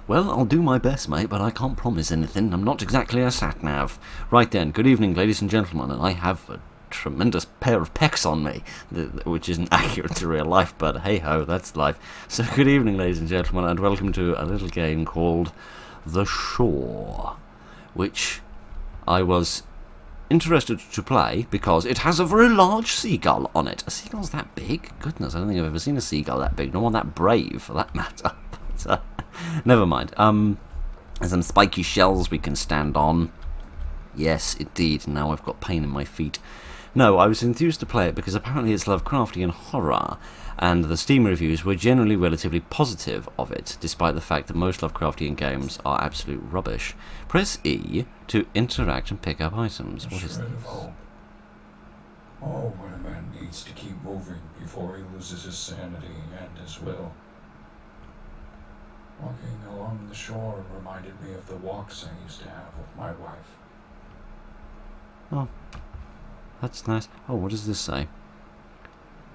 Well, I'll do my best, mate, but I can't promise anything. I'm not exactly a sat-nav. Right then, good evening, ladies and gentlemen, and I have a tremendous pair of pecs on me, which isn't accurate to real life, but hey-ho, that's life. So good evening, ladies and gentlemen, and welcome to a little game called The Shore, which I was interested to play because it has a very large seagull on it. A seagull's that big? Goodness, I don't think I've ever seen a seagull that big, nor one that brave, for that matter. But, never mind. There's some spiky shells we can stand on. Yes, indeed. Now I've got pain in my feet. No, I was enthused to play it because apparently it's Lovecraftian horror, and the Steam reviews were generally relatively positive of it, despite the fact that most Lovecraftian games are absolute rubbish. Press E to interact and pick up items. What is this? Oh, when a man needs to keep moving before he loses his sanity and his will. Walking along the shore reminded me of the walks I used to have with my wife. Oh, that's nice. Oh, what does this say?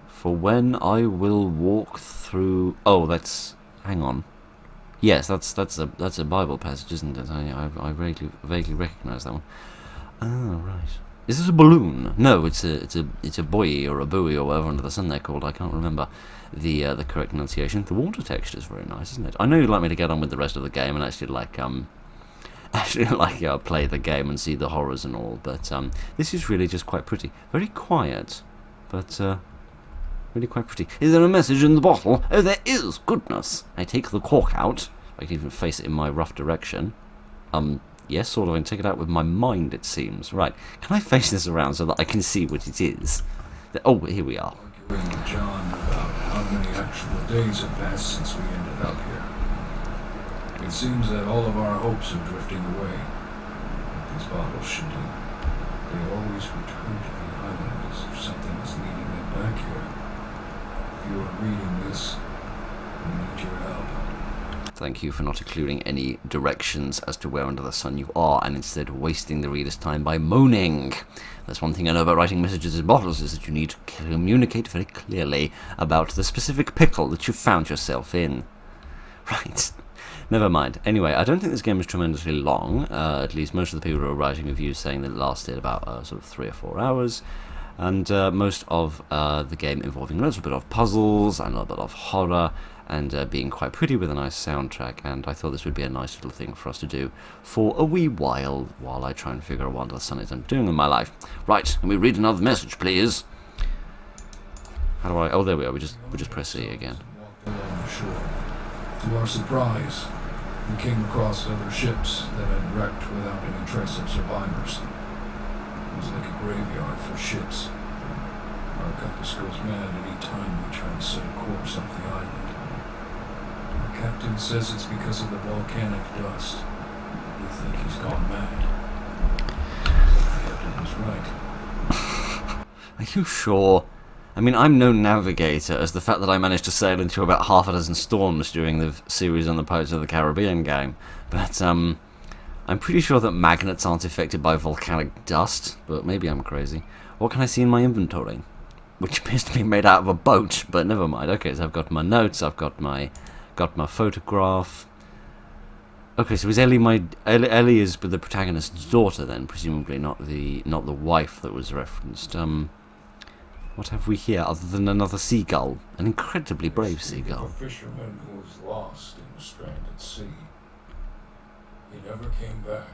For when I will walk through... Oh, that's... Hang on. Yes, that's a Bible passage, isn't it? I vaguely recognise that one. Oh, right. Is this a balloon? No, it's a buoy or a buoy or whatever under the sun they're called. I can't remember the correct pronunciation. The water texture is very nice, isn't it? I know you'd like me to get on with the rest of the game and actually play the game and see the horrors and all, but this is really just quite pretty. Very quiet, but really quite pretty. Is there a message in the bottle? Oh, there is! Goodness! I take the cork out. I can even face it in my rough direction. Yes, sort of. I can take it out with my mind, it seems. Right. Can I face this around so that I can see what it is? Oh, here we are. Arguing with John about how many actual days have passed since we ended up here. It seems that all of our hopes are drifting away. What these bottles should do. They always return to the island as if something is leading them back here. If you are reading this, we need your help. Thank you for not including any directions as to where under the sun you are, and instead wasting the reader's time by moaning. That's one thing I know about writing messages in bottles, is that you need to communicate very clearly about the specific pickle that you found yourself in. Right. Never mind. Anyway, I don't think this game is tremendously long. At least most of the people who are writing reviews saying that it lasted about sort of 3 or 4 hours. And most of the game involving a little bit of puzzles and a little bit of horror, and being quite pretty with a nice soundtrack, and I thought this would be a nice little thing for us to do for a wee while I try and figure out what the sun is I'm doing in my life. Right, can we read another message, please? How do I... Oh, there we are. We just press E again. Along the shore. To our surprise, we came across other ships that had wrecked without any trace of survivors. It was like a graveyard for ships. Our compass goes mad any time we try to set a course off the island. Our captain says it's because of the volcanic dust. We think he's gone mad. Sounds like the captain was right. Are you sure? I mean, I'm no navigator, as the fact that I managed to sail into about half a dozen storms during the series on the Pirates of the Caribbean game. But, I'm pretty sure that magnets aren't affected by volcanic dust, but maybe I'm crazy. What can I see in my inventory? Which appears to be made out of a boat, but never mind. Okay, so I've got my notes, I've got my photograph. Okay, so is Ellie is the protagonist's daughter then, presumably not the wife that was referenced. What have we here other than another seagull? An incredibly brave seagull. A fisherman who was lost in a stranded sea. He never came back.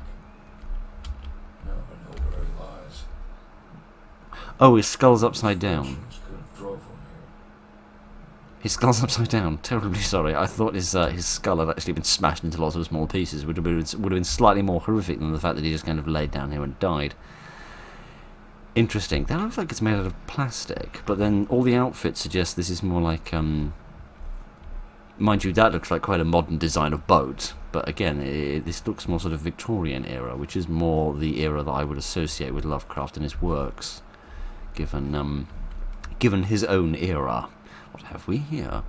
Now I know where he lies. Oh, his skull's upside down. Fortunes could have drove him here. His skull's upside down. Terribly sorry. I thought his skull had actually been smashed into lots of small pieces. Would have been slightly more horrific than the fact that he just kind of laid down here and died. Interesting. That looks like it's made out of plastic, but then all the outfits suggest this is more like, mind you, that looks like quite a modern design of boat, but again, this looks more sort of Victorian era, which is more the era that I would associate with Lovecraft and his works, given his own era. What have we here?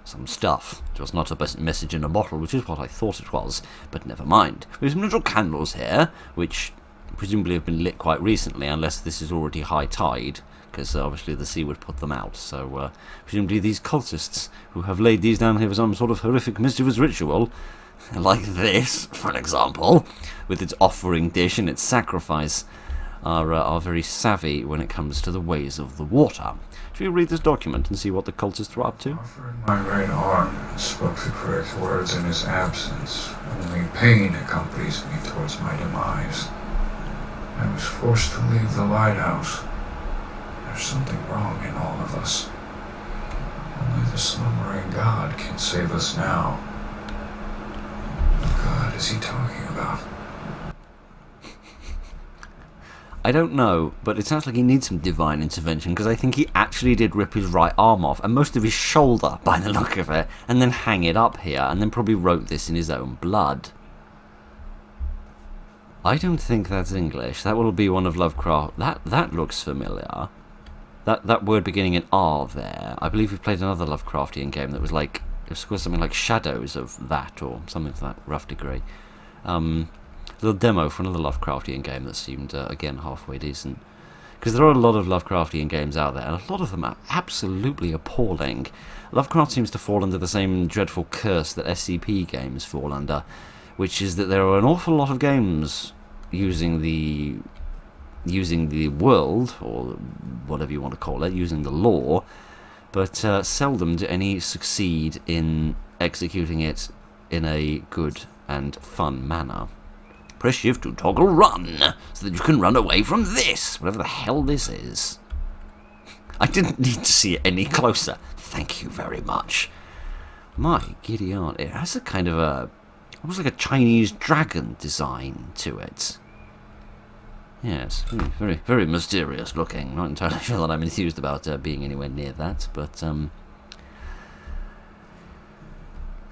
Some stuff. It was not a message in a bottle, which is what I thought it was, but never mind. We have some little candles here, which presumably have been lit quite recently, unless this is already high tide, because obviously the sea would put them out. So presumably these cultists who have laid these down here for some sort of horrific mischievous ritual, like this, for example, with its offering dish and its sacrifice, are very savvy when it comes to the ways of the water. Should we read this document and see what the cultists were up to? Offering my right arm and spoke the correct words in his absence. Only pain accompanies me towards my demise. I was forced to leave the lighthouse. There's something wrong in all of us. Only the slumbering God can save us now. What God is he talking about? I don't know, but it sounds like he needs some divine intervention, because I think he actually did rip his right arm off, and most of his shoulder, by the look of it, and then hang it up here, and then probably wrote this in his own blood. I don't think that's English. That will be one of Lovecraft. That looks familiar. That word beginning in R there. I believe we've played another Lovecraftian game that was like, it was called something like Shadows of that, or something to that rough degree. Little demo for another Lovecraftian game that seemed, again, halfway decent. Because there are a lot of Lovecraftian games out there, and a lot of them are absolutely appalling. Lovecraft seems to fall under the same dreadful curse that SCP games fall under, which is that there are an awful lot of games using the world, or whatever you want to call it, using the lore, but seldom do any succeed in executing it in a good and fun manner. Press shift to toggle run, so that you can run away from this, whatever the hell this is. I didn't need to see it any closer. Thank you very much. My giddy aunt, it has a kind of almost like a Chinese dragon design to it. Yes, very, very mysterious looking. Not entirely sure that I'm enthused about being anywhere near that, but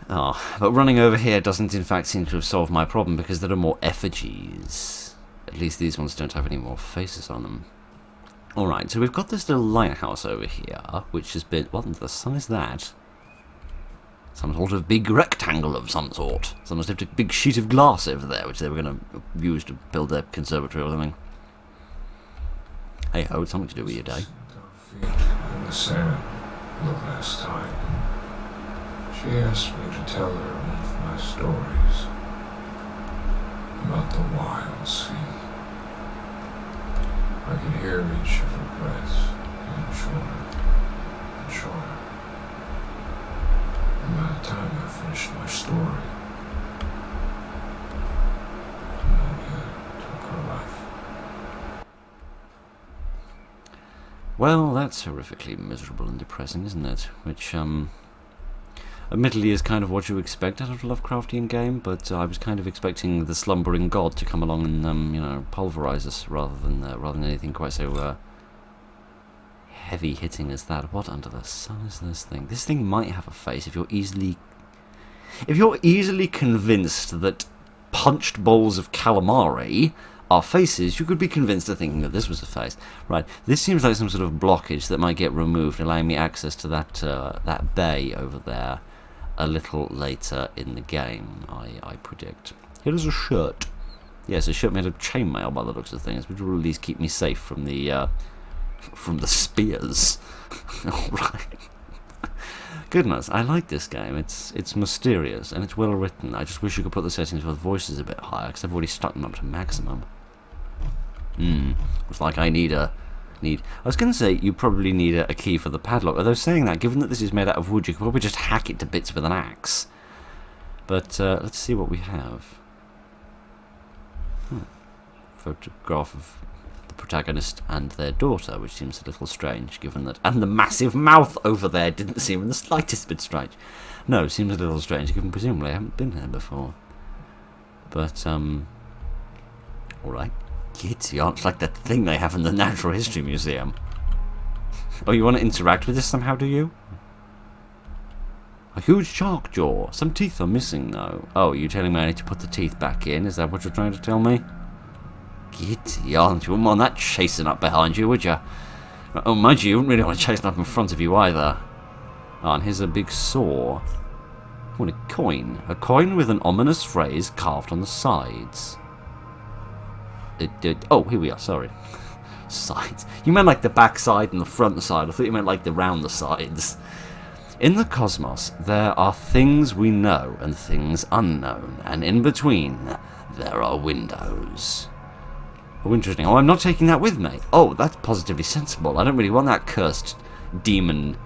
but running over here doesn't in fact seem to have solved my problem, because there are more effigies. At least these ones don't have any more faces on them. Alright, so we've got this little lighthouse over here, which has been... What the sun is that? Some sort of big rectangle of some sort. Some sort of big sheet of glass over there, which they were going to use to build their conservatory or something. Hey ho, it's something to do with your day. In the sand the last time. She asked me to tell her one of my stories about the wild sea. I could hear each of her breaths getting shorter and shorter. And by the time I finished my story, Amelia took her life. Well, that's horrifically miserable and depressing, isn't it? Which, admittedly is kind of what you expect out of a Lovecraftian game, but I was kind of expecting the slumbering god to come along and, pulverize us rather than anything quite so heavy-hitting as that. What under the sun is this thing? This thing might have a face if you're easily convinced that punched bowls of calamari are faces. You could be convinced of thinking that this was a face. Right, this seems like some sort of blockage that might get removed, allowing me access to that bay over there a little later in the game, I predict. Here is a shirt. Yes, a shirt made of chainmail by the looks of things, which will at least keep me safe from the spears. Alright. Goodness, I like this game. It's mysterious and it's well written. I just wish you could put the settings for the voices a bit higher, because I've already stuck them up to maximum. Looks like I I was going to say, you probably need a key for the padlock. Although saying that, given that this is made out of wood, you could probably just hack it to bits with an axe. But let's see what we have. Photograph of the protagonist and their daughter, which seems a little strange, given that... And the massive mouth over there didn't seem in the slightest bit strange. No, it seems a little strange, given presumably I haven't been here before. But, alright. Kitty, it's like that thing they have in the Natural History Museum. Oh, you want to interact with this somehow, do you? A huge shark jaw. Some teeth are missing, though. Oh, you're telling me I need to put the teeth back in? Is that what you're trying to tell me? Kitty, aren't you? Wouldn't want that chasing up behind you, would you? Oh, mind you wouldn't really want to chase up in front of you either. Oh, and here's a big saw. What, a coin? A coin with an ominous phrase carved on the sides. Oh, here we are, sorry. Sides. You meant like the back side and the front side. I thought you meant like the round the sides. In the cosmos, there are things we know and things unknown, and in between, there are windows. Oh, interesting. Oh, I'm not taking that with me. Oh, that's positively sensible. I don't really want that cursed demon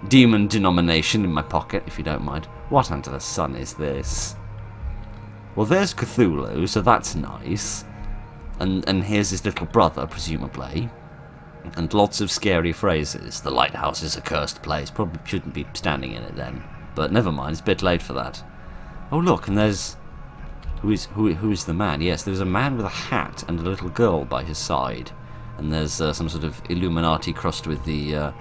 denomination in my pocket, if you don't mind. What under the sun is this? Well, there's Cthulhu, so that's nice. And here's his little brother, presumably. And lots of scary phrases. The lighthouse is a cursed place. Probably shouldn't be standing in it then. But never mind, it's a bit late for that. Oh look, and there's... Who is the man? Yes, there's a man with a hat and a little girl by his side. And there's some sort of Illuminati crossed with the...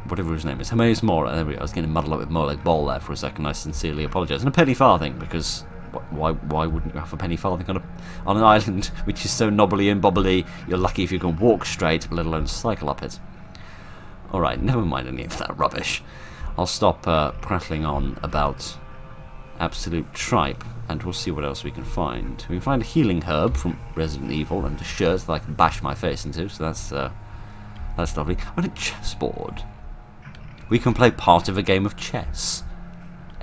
whatever his name is. Hermes Mora. There we go. I was getting muddled up with Moleg Ball there for a second. I sincerely apologise. And a penny farthing, because... Why wouldn't you have a penny farthing on an island which is so knobbly and bobbly? You're lucky if you can walk straight, let alone cycle up it. Alright, never mind any of that rubbish. I'll stop prattling on about absolute tripe, and we'll see what else we can find. We can find a healing herb from Resident Evil and a shirt that I can bash my face into, so that's lovely. On a chessboard, we can play part of a game of chess.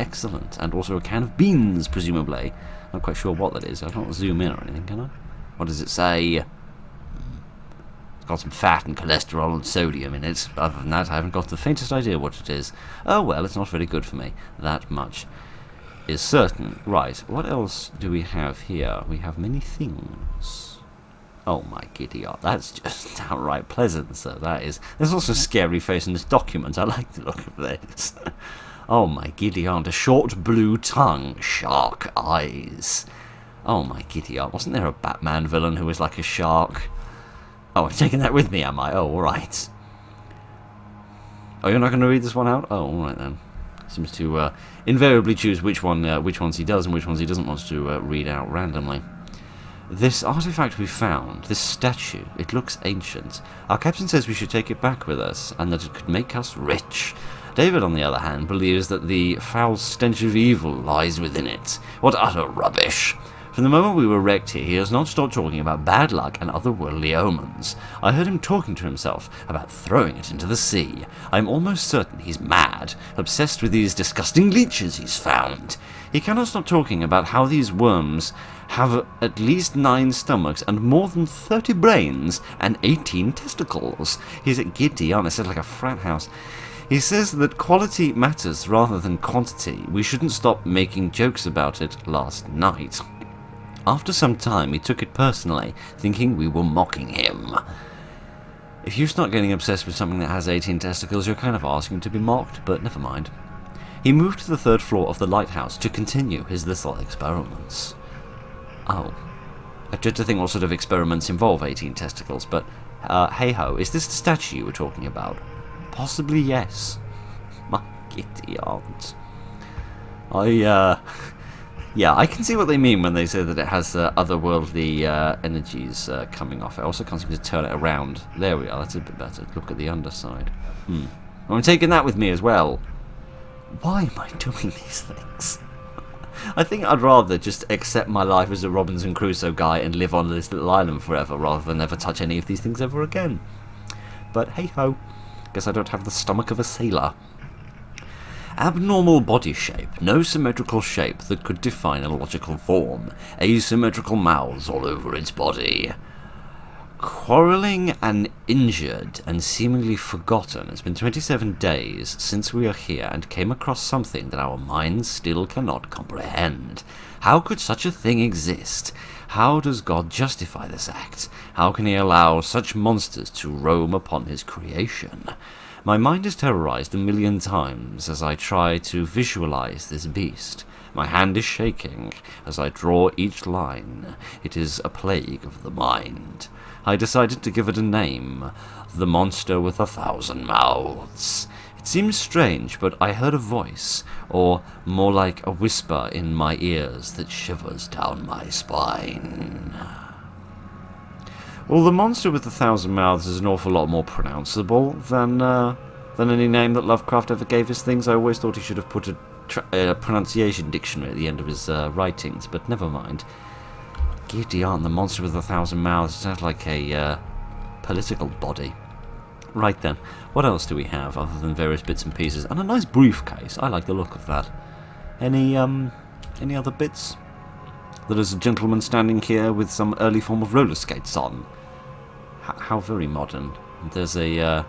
Excellent. And also a can of beans, presumably. Not quite sure what that is. I can't zoom in or anything, can I? What does it say? It's got some fat and cholesterol and sodium in it. Other than that, I haven't got the faintest idea what it is. Oh well, it's not very good for me. That much is certain. Right, what else do we have here? We have many things. Oh my giddy aunt, that's just outright pleasant, so that is. There's also a scary face in this document. I like the look of this. Oh my giddy aunt, a short blue tongue, shark eyes. Oh my giddy aunt, wasn't there a Batman villain who was like a shark? Oh, I'm taking that with me, am I? Oh, alright. Oh, you're not going to read this one out? Oh, alright then. Seems to invariably choose which ones he does and which ones he doesn't want to read out randomly. This artifact we found, this statue, it looks ancient. Our captain says we should take it back with us, and that it could make us rich. David, on the other hand, believes that the foul stench of evil lies within it. What utter rubbish! From the moment we were wrecked here, he has not stopped talking about bad luck and otherworldly omens. I heard him talking to himself about throwing it into the sea. I'm almost certain he's mad, obsessed with these disgusting leeches he's found. He cannot stop talking about how these worms have at least 9 stomachs and more than 30 brains and 18 testicles. He's giddy, honestly, like a frat house. He says that quality matters rather than quantity. We shouldn't stop making jokes about it last night. After some time, he took it personally, thinking we were mocking him. If you start getting obsessed with something that has 18 testicles, you're kind of asking to be mocked, but never mind. He moved to the 3rd floor of the lighthouse to continue his little experiments. Oh. I dread to think what sort of experiments involve 18 testicles, but hey-ho, is this the statue you were talking about? Possibly yes. My giddy aunt. Yeah, I can see what they mean when they say that it has otherworldly energies coming off it. I also can't seem to turn it around. There we are, that's a bit better. Look at the underside. I'm taking that with me as well. Why am I doing these things? I think I'd rather just accept my life as a Robinson Crusoe guy and live on this little island forever, rather than never touch any of these things ever again. But hey-ho. Guess I don't have the stomach of a sailor. Abnormal body shape, no symmetrical shape that could define a logical form, asymmetrical mouths all over its body. Quarrelling and injured and seemingly forgotten. It's been 27 days since we are here and came across something that our minds still cannot comprehend. How could such a thing exist? How does God justify this act? How can he allow such monsters to roam upon his creation? My mind is terrorized a million times as I try to visualize this beast. My hand is shaking as I draw each line. It is a plague of the mind. I decided to give it a name, the monster with 1,000 mouths. It seems strange, but I heard a voice, or more like a whisper in my ears that shivers down my spine. Well, the monster with 1,000 mouths is an awful lot more pronounceable than any name that Lovecraft ever gave his things. I always thought he should have put a pronunciation dictionary at the end of his writings, but never mind. Giddy aunt, the monster with 1,000 mouths sounds like a political body. Right then, what else do we have other than various bits and pieces? And a nice briefcase. I like the look of that. Any other bits? There is a gentleman standing here with some early form of roller skates on. How very modern. There's a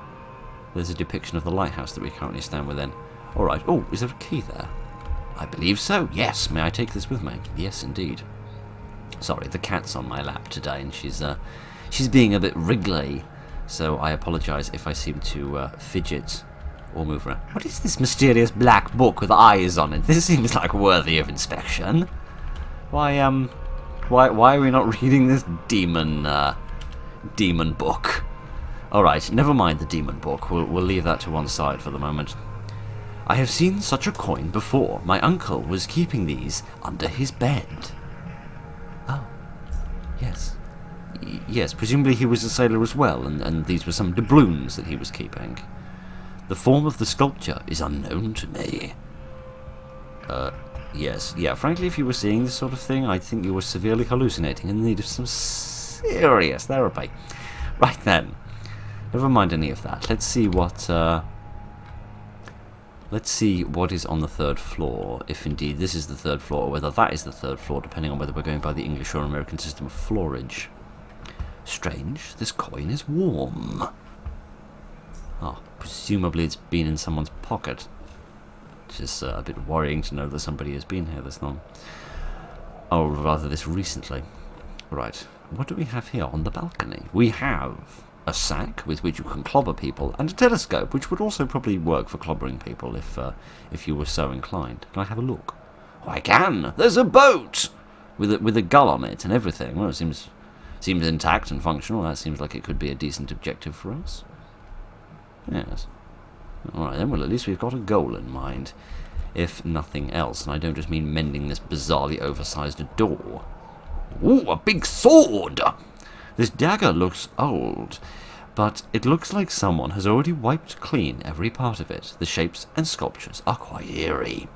depiction of the lighthouse that we currently stand within. Alright, oh, is there a key there? I believe so, yes. May I take this with me? Yes, indeed. Sorry, the cat's on my lap today, and she's being a bit wriggly, so I apologise if I seem to fidget or move around. What is this mysterious black book with eyes on it? This seems like worthy of inspection. Why are we not reading this demon book? Alright, never mind the demon book. We'll leave that to one side for the moment. I have seen such a coin before. My uncle was keeping these under his bed. Oh, yes. Yes, presumably he was a sailor as well, and these were some doubloons that he was keeping. The form of the sculpture is unknown to me. Yes. Yeah, frankly, if you were seeing this sort of thing, I'd think you were severely hallucinating and in need of some serious therapy. Right then. Never mind any of that. Let's see what is on the third floor, if indeed this is the third floor, or whether that is the third floor, depending on whether we're going by the English or American system of floorage. Strange, this coin is warm. Oh, presumably it's been in someone's pocket. Which is a bit worrying to know that somebody has been here this long. Oh, rather this recently. Right, what do we have here on the balcony? We have a sack with which you can clobber people, and a telescope, which would also probably work for clobbering people if you were so inclined. Can I have a look? Oh, I can! There's a boat! With a gull on it and everything. Well, it seems intact and functional. That seems like it could be a decent objective for us. Yes. Alright then, well at least we've got a goal in mind, if nothing else, and I don't just mean mending this bizarrely oversized door. Ooh, a big sword! This dagger looks old, but it looks like someone has already wiped clean every part of it. The shapes and sculptures are quite eerie.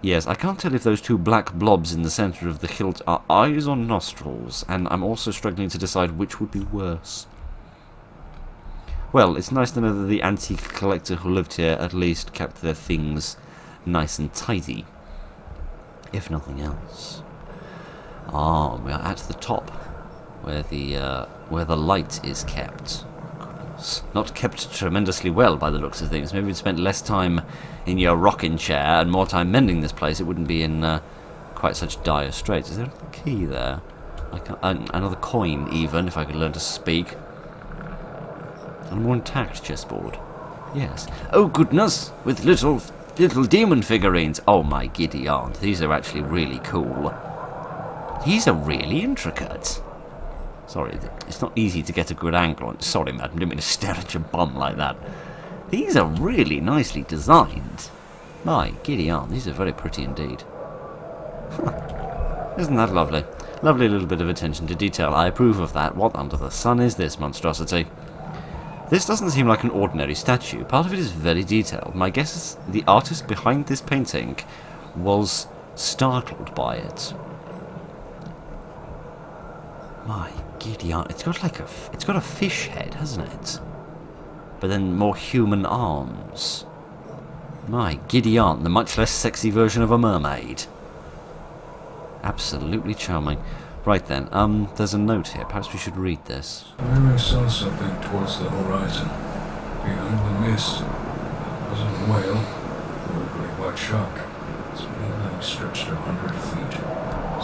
Yes, I can't tell if those two black blobs in the centre of the hilt are eyes or nostrils, and I'm also struggling to decide which would be worse. Well, it's nice to know that the antique collector who lived here at least kept their things nice and tidy, if nothing else. Ah, we are at the top, where the light is kept. Goodness. Not kept tremendously well by the looks of things. Maybe if you'd spent less time in your rocking chair and more time mending this place, it wouldn't be in quite such dire straits. Is there a key there? Another coin, even, if I could learn to speak. And a more intact chessboard. Yes. Oh goodness! With little demon figurines. Oh my giddy aunt. These are actually really cool. These are really intricate. Sorry, it's not easy to get a good angle on. Sorry, madam, didn't mean to stare at your bum like that. These are really nicely designed. My giddy aunt, these are very pretty indeed. Isn't that lovely? Lovely little bit of attention to detail. I approve of that. What under the sun is this monstrosity? This doesn't seem like an ordinary statue. Part of it is very detailed. My guess is the artist behind this painting was startled by it. My giddy aunt, it's got a fish head, hasn't it? But then more human arms. My giddy aunt, the much less sexy version of a mermaid. Absolutely charming. Right then, there's a note here. Perhaps we should read this. I saw something towards the horizon. Behind the mist, it wasn't a whale or a great white shark. Its many legs stretched 100 feet,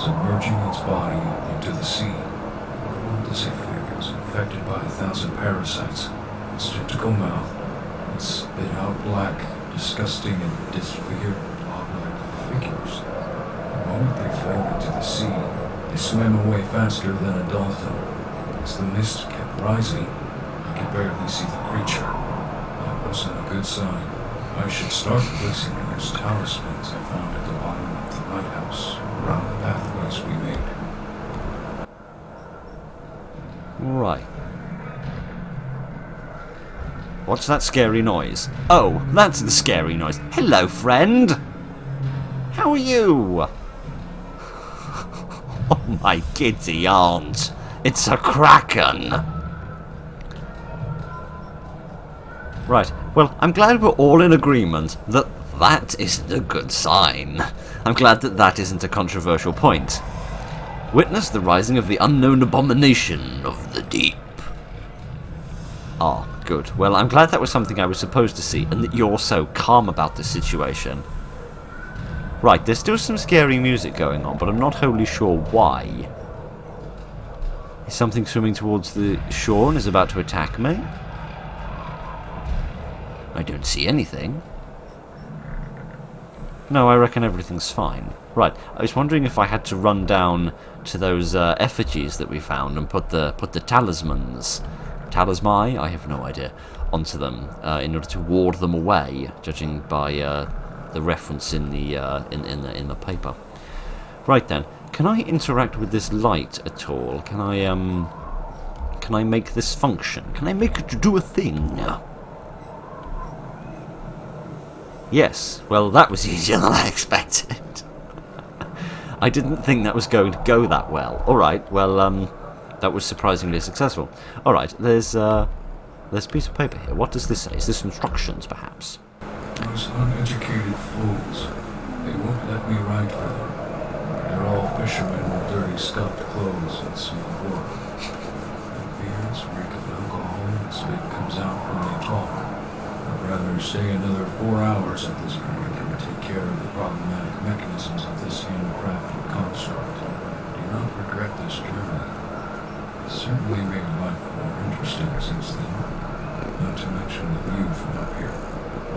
submerging its body into the sea. It rolled as if it was infected by 1,000 parasites. Its tentacle mouth would spit out black, disgusting and disfigured blob-like figures. The moment they fell into the sea, they swam away faster than a dolphin. As the mist kept rising, I could barely see the creature. That wasn't a good sign. I should start placing those talismans I found at the bottom of the lighthouse around the pathways we made. Right. What's that scary noise? Oh, that's the scary noise. Hello, friend! How are you? Oh my giddy aunt! It's a kraken! Right, well, I'm glad we're all in agreement that that isn't a good sign. I'm glad that that isn't a controversial point. Witness the rising of the unknown abomination of the deep. Ah, good. Well, I'm glad that was something I was supposed to see, and that you're so calm about the situation. Right, there's still some scary music going on, but I'm not wholly sure why. Is something swimming towards the shore and is about to attack me? I don't see anything. No, I reckon everything's fine. Right, I was wondering if I had to run down to those effigies that we found and put the talismans, talismai, I have no idea, onto them in order to ward them away, judging by the reference in the paper. Right then, can I interact with this light at all? Can I make this function? Can I make it do a thing? Yes, well that was easier than I expected. I didn't think that was going to go that well. Alright, well, that was surprisingly successful. Alright, there's a piece of paper here. What does this say? Is this instructions, perhaps? Those uneducated fools. They won't let me write for them. They're all fishermen with dirty, scuffed clothes and some work. Their beards reek of alcohol and spit comes out when they talk. I'd rather stay another 4 hours at this point and take care of the problematic mechanisms of this handcrafted construct. I do not regret this journey. It's certainly made life more interesting since then. Not to mention the view from up here.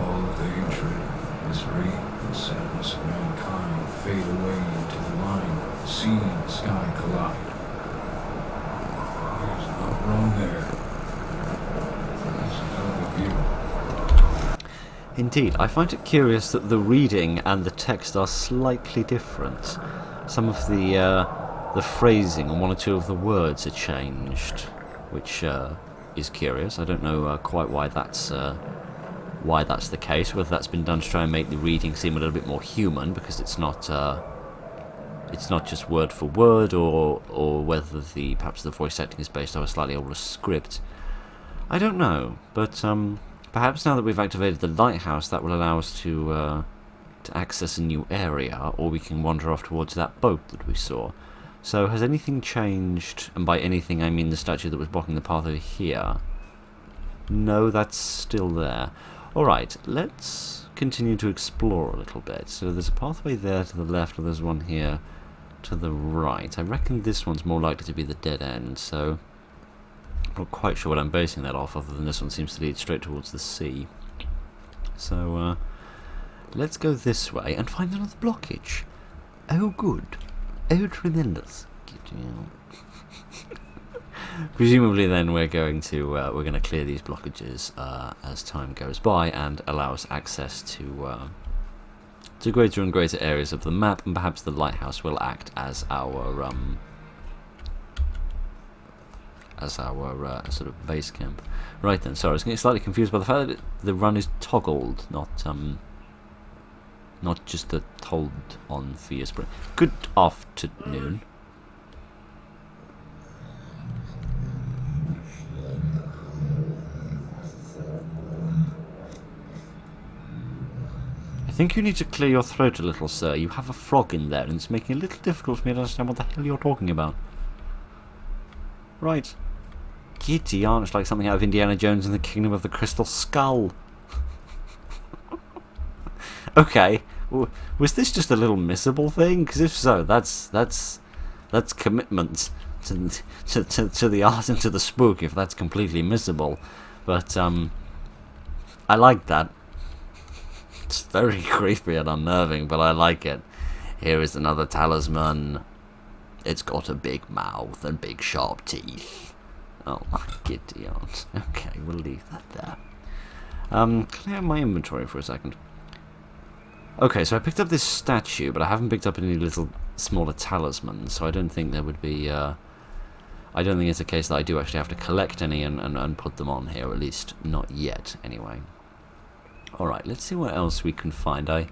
All of the hatred, misery, and sadness of mankind fade away into the line where the sea and the sky collide. There's not wrong there. This is another view. Indeed, I find it curious that the reading and the text are slightly different. Some of the phrasing and one or two of the words are changed, which is curious. I don't know quite why that's the case. Whether that's been done to try and make the reading seem a little bit more human, because it's not just word for word, or whether perhaps the voice acting is based on a slightly older script. I don't know, but perhaps now that we've activated the lighthouse, that will allow us to access a new area, or we can wander off towards that boat that we saw. So has anything changed? And by anything I mean the statue that was blocking the path over here. No, that's still there. Alright, let's continue to explore a little bit. So there's a pathway there to the left, and there's one here to the right. I reckon this one's more likely to be the dead end, so I'm not quite sure what I'm basing that off, other than this one seems to lead straight towards the sea. So, let's go this way and find another blockage. Oh, good. Oh, tremendous. Presumably then we're going to clear these blockages as time goes by, and allow us access to greater and greater areas of the map, and perhaps the lighthouse will act as our sort of base camp. Right then, sorry, I was getting slightly confused by the fact that the run is toggled, not just a hold on for your sprint. Good afternoon. I think you need to clear your throat a little, sir. You have a frog in there, and it's making it a little difficult for me to understand what the hell you're talking about. Right. Giddy yarn, it's like something out of Indiana Jones and the Kingdom of the Crystal Skull. Okay, was this just a little missable thing? Because if so, that's commitment to the art and to the spook, if that's completely missable. But I like that. It's very creepy and unnerving, but I like it. Here is another talisman. It's got a big mouth and big sharp teeth. Oh my giddy aunt. Okay, we'll leave that there. Clear my inventory for a second. Okay, so I picked up this statue, but I haven't picked up any little smaller talismans, so I don't think there would be... I don't think it's a case that I do actually have to collect any and put them on here, at least not yet, anyway. Alright, let's see what else we can find. I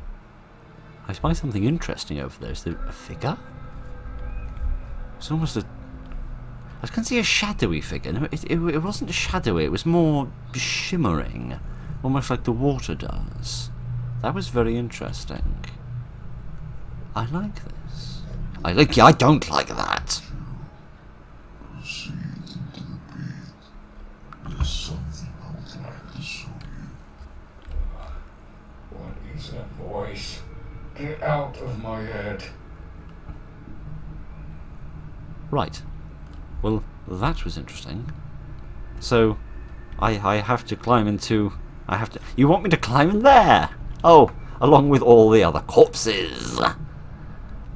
spy something interesting over there. Is there a figure? It's almost a... I can see a shadowy figure. No, it wasn't shadowy, it was more shimmering. almost like the water does. That was very interesting. I like this. I don't like that. Proceed into the pit. There's something I would like to show you. What is that voice? Get out of my head. Right. Well, that was interesting. So, I have to climb into... You want me to climb in there? Oh, along with all the other corpses.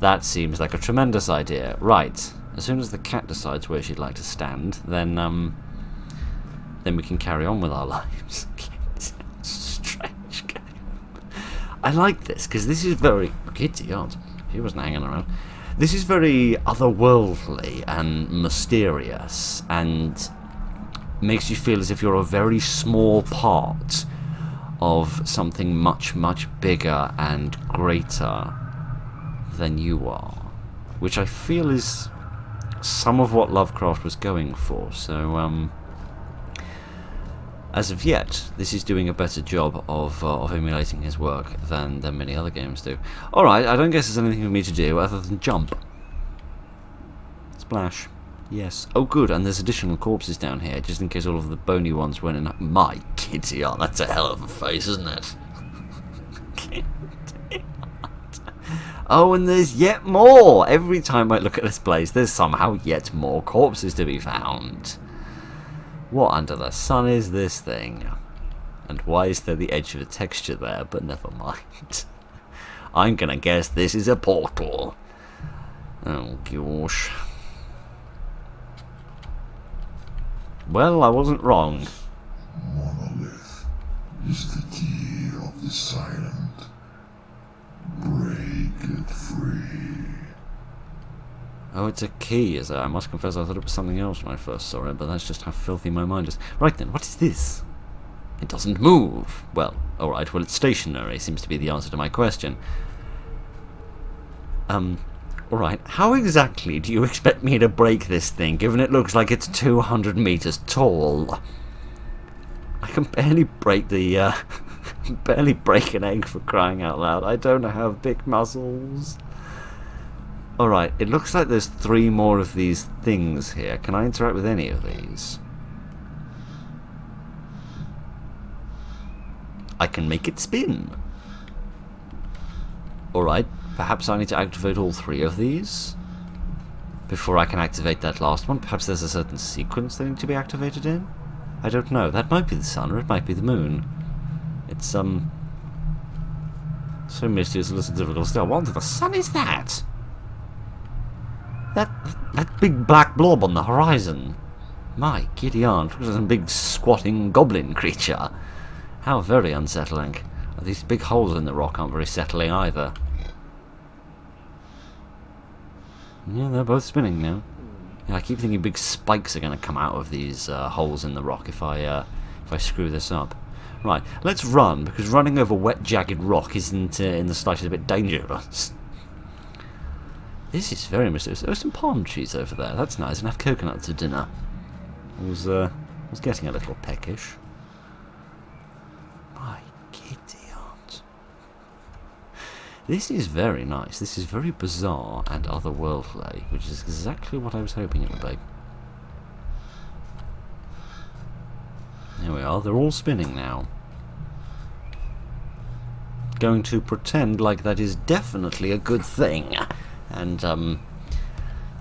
That seems like a tremendous idea. Right. As soon as the cat decides where she'd like to stand, then we can carry on with our lives. Strange game. I like this, because this is very... Kitty, God. She wasn't hanging around. This is very otherworldly and mysterious, and makes you feel as if you're a very small part of something much, much bigger and greater than you are, which I feel is some of what Lovecraft was going for. So, as of yet, this is doing a better job of emulating his work than many other games do. Alright, I don't guess there's anything for me to do other than jump. Splash. Yes. Oh good, and there's additional corpses down here, just in case all of the bony ones went in. My kitty, oh, that's a hell of a face, isn't it? Oh, and there's yet more! Every time I look at this place, there's somehow yet more corpses to be found. What under the sun is this thing? And why is there the edge of a texture there? But never mind. I'm gonna guess this is a portal. Oh gosh. Well, I wasn't wrong. Monolith is the key of the silent. Break it free. Oh, it's a key, is it? I must confess I thought it was something else when I first saw it, but that's just how filthy my mind is. Right then, what is this? It doesn't move. Well, alright, well it's stationary, seems to be the answer to my question. Alright, how exactly do you expect me to break this thing, given it looks like it's 200 meters tall? I can barely break the, barely break an egg, for crying out loud. I don't have big muscles. Alright, it looks like there's 3 more of these things here. Can I interact with any of these? I can make it spin. Alright, perhaps I need to activate all 3 of these before I can activate that last one. Perhaps there's a certain sequence they need to be activated in? I don't know. That might be the sun, or it might be the moon. It's, so mysterious and a little difficult still. What under the sun is that? That big black blob on the horizon. My giddy aunt, it was a big squatting goblin creature. How very unsettling. These big holes in the rock aren't very settling either. Yeah, they're both spinning now. Yeah, I keep thinking big spikes are going to come out of these holes in the rock if I screw this up. Right, let's run, because running over wet, jagged rock isn't in the slightest bit dangerous. This is very mysterious. There are some palm trees over there. That's nice. And have coconuts for dinner. I was getting a little peckish. My kitty aunt. This is very nice. This is very bizarre and otherworldly, which is exactly what I was hoping it would be. There we are. They're all spinning now. Going to pretend like that is definitely a good thing. And I'm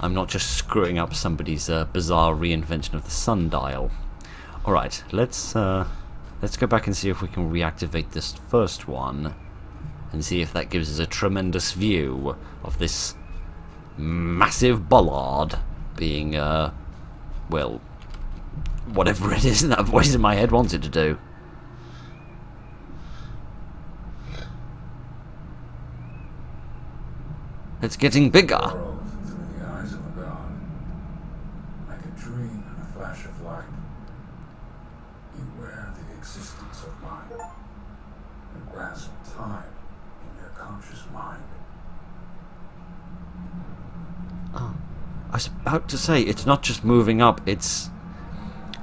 not just screwing up somebody's bizarre reinvention of the sundial. Alright, let's go back and see if we can reactivate this first one, and see if that gives us a tremendous view of this massive bollard being, well, whatever it is that voice in my head wanted to do. It's getting bigger. Through the eyes of a god, like a dream and a flash of light. Beware the existence of mind, and grasp time in your conscious mind. Oh, I was about to say, it's not just moving up, it's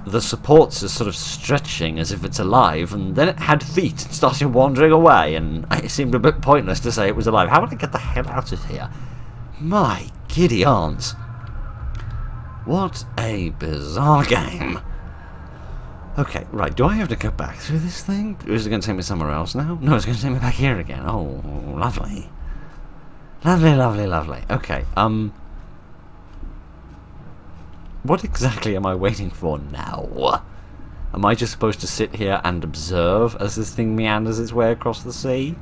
the supports are sort of stretching as if it's alive, and then it had feet and started wandering away, and it seemed a bit pointless to say it was alive. How would I get the hell out of here? My giddy aunts. What a bizarre game. Okay, right, do I have to go back through this thing? Is it going to take me somewhere else now? No, it's going to take me back here again. Oh, lovely. Lovely, lovely, lovely. Okay, what exactly am I waiting for now? Am I just supposed to sit here and observe as this thing meanders its way across the sea?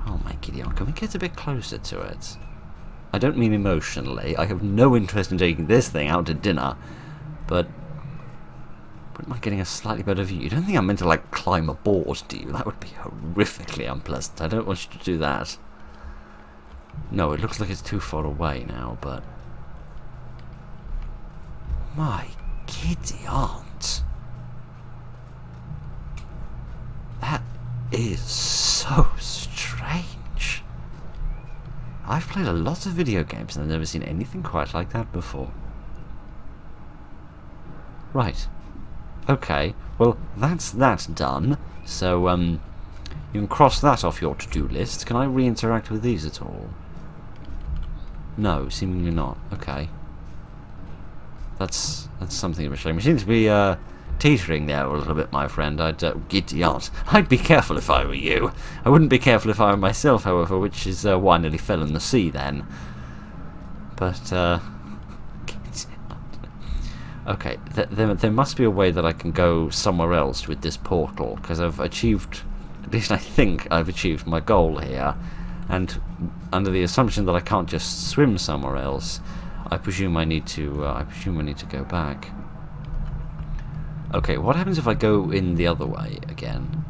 Oh my giddy aunt, can we get a bit closer to it? I don't mean emotionally. I have no interest in taking this thing out to dinner, but am I getting a slightly better view? You don't think I'm meant to, like, climb aboard, do you? That would be horrifically unpleasant. I don't want you to do that. No, it looks like it's too far away now, but... My giddy aunt. That is so strange. I've played a lot of video games and I've never seen anything quite like that before. Right. Okay, well, that's that done. So, you can cross that off your to-do list. Can I re-interact with these at all? No, seemingly not. Okay. That's something of a shame. You seem to be teetering there a little bit, my friend. Giddy aunt. I'd be careful if I were you. I wouldn't be careful if I were myself, however, which is why I nearly fell in the sea then. But, okay, there must be a way that I can go somewhere else with this portal, because I've achieved, at least I think I've achieved my goal here, and under the assumption that I can't just swim somewhere else, I presume I need to go back. Okay, what happens if I go in the other way again?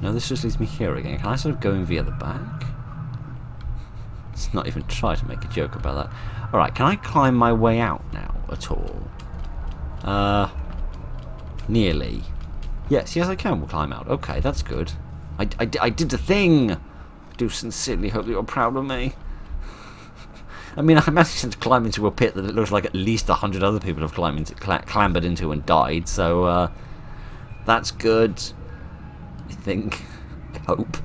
No, this just leads me here again. Can I sort of go in via the back? Let's not even try to make a joke about that. Alright, can I climb my way out now at all? Nearly. Yes, I can climb out. Okay, that's good. I did the thing! I do sincerely hope that you're proud of me. I mean, I managed to climb into a pit that it looks like at least 100 other people have clambered into and died, so, that's good. I think. I hope.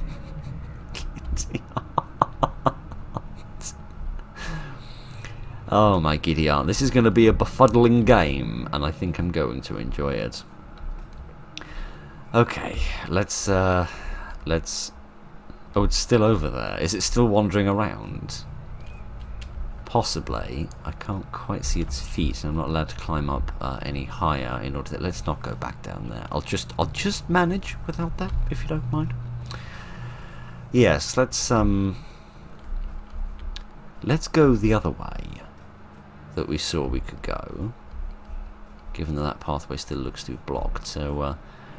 Oh my giddy aunt, this is going to be a befuddling game, and I think I'm going to enjoy it. Okay, let's... Oh, it's still over there. Is it still wandering around? Possibly. I can't quite see its feet, and I'm not allowed to climb up any higher in order to... Let's not go back down there. I'll just manage without that, if you don't mind. Yes, let's go the other way that we saw we could go, given that pathway still looks to be blocked. So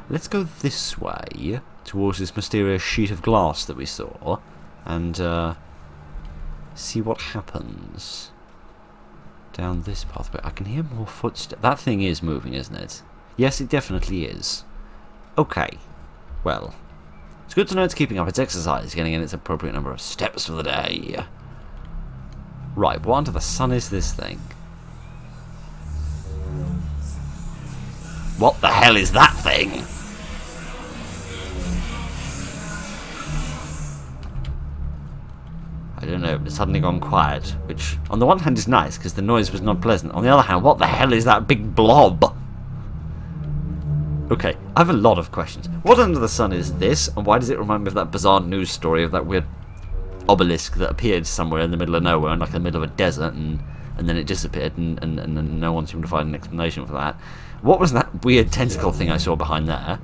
let's go this way towards this mysterious sheet of glass that we saw, and see what happens down this pathway. I can hear more footsteps. That thing is moving, isn't it? Yes, it definitely is. Okay, well, it's good to know it's keeping up its exercise, getting in its appropriate number of steps for the day. Right, what under the sun is this thing? What the hell is that thing? I don't know, it's suddenly gone quiet, which on the one hand is nice, because the noise was not pleasant. On the other hand, what the hell is that big blob? Okay, I have a lot of questions. What under the sun is this, and why does it remind me of that bizarre news story of that weird obelisk that appeared somewhere in the middle of nowhere, in like the middle of a desert, and then it disappeared, and no one seemed to find an explanation for that. What was that weird tentacle thing I saw behind there?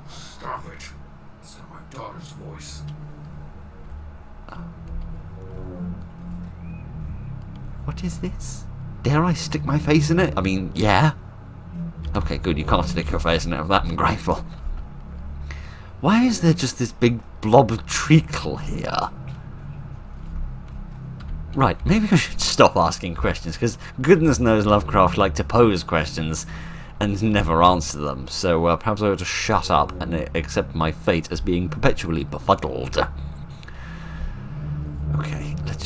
Stop it. It's not my daughter's voice. What is this? Dare I stick my face in it? I mean, yeah. Okay, good, you can't stick your face in it. Of that I'm grateful. Why is there just this big blob of treacle here? Right, maybe I should stop asking questions, because goodness knows Lovecraft liked to pose questions and never answer them, so perhaps I ought to shut up and accept my fate as being perpetually befuddled.